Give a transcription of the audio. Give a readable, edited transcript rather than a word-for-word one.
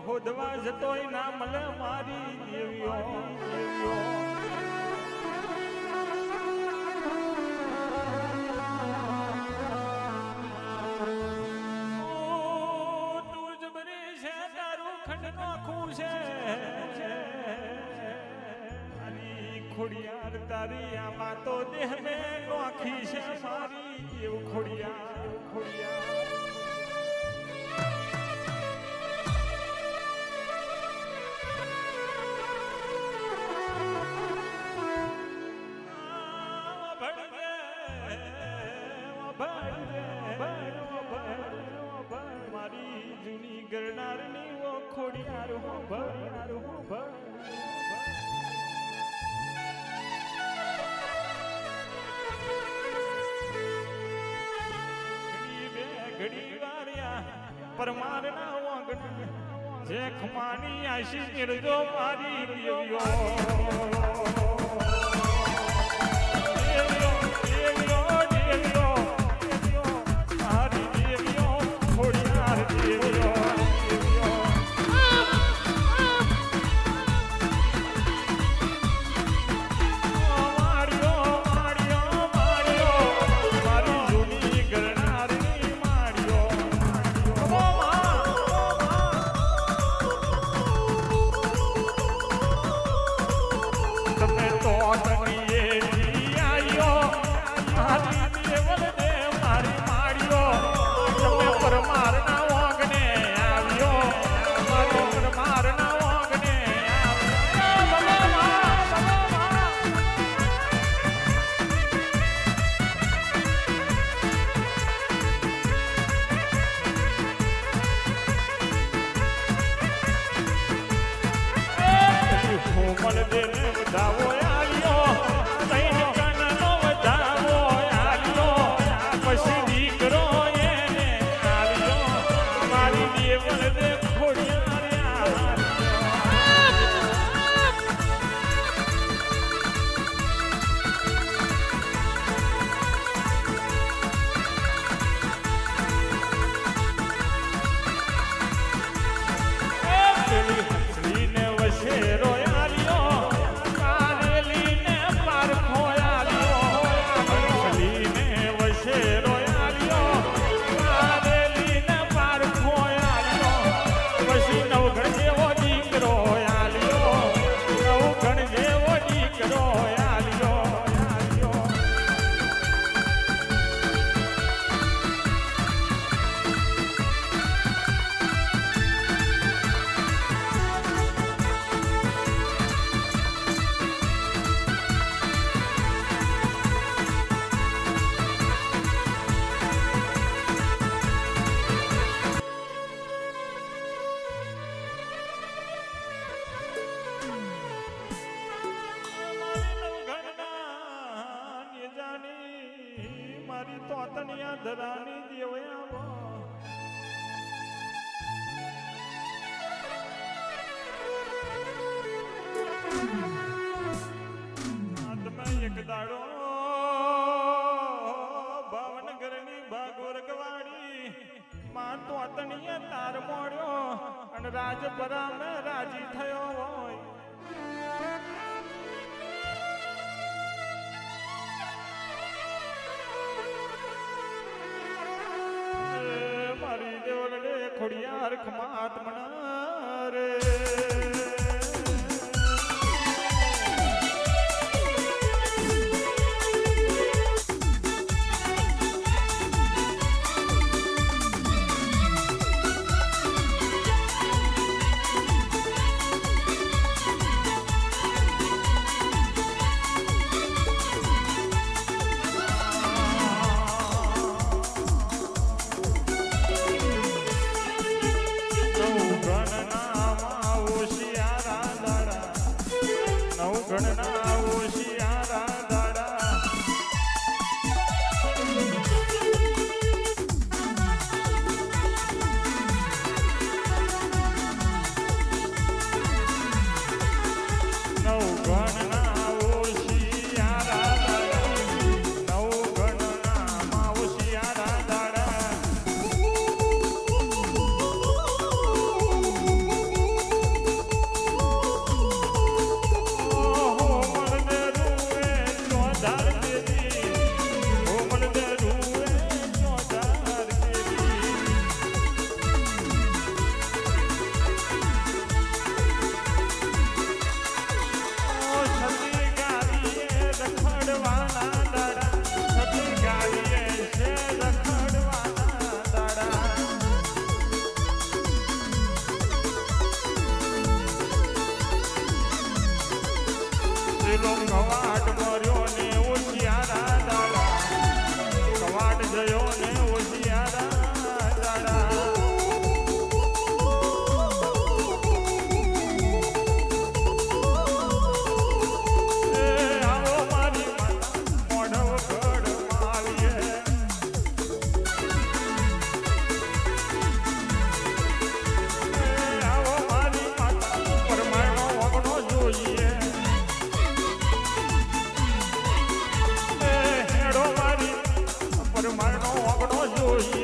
ખોદવા જતોય ના મળે મારી દેવીઓ દેવીઓ તું જબરી છે તારું ખંડ નોખું છે ખોડિયાર તારી આમાં તો દેહ મે નોખી છે મારી એવું ખોડિયાર ખોડિયાર મારી જૂની ગરનારની ઓ ખોડિયાર હો ભર હો ભર ઘડી વાર્યા પરમારના વાંગણ જે ખમાની આશી નિર્જો મારી દેવીઓ મારી તો તનિયા ધરાની દેવયા એક દાડો ભાવનગરની ભાગોર ગવાડી માં તો તનિયા તાર મોડ્યો અને રાજપરા મે રાજી થયો હોય મારી દેવળે ખોડિયાર ખમાત મના રે ગણના મારનો ઓગણો જોઈએ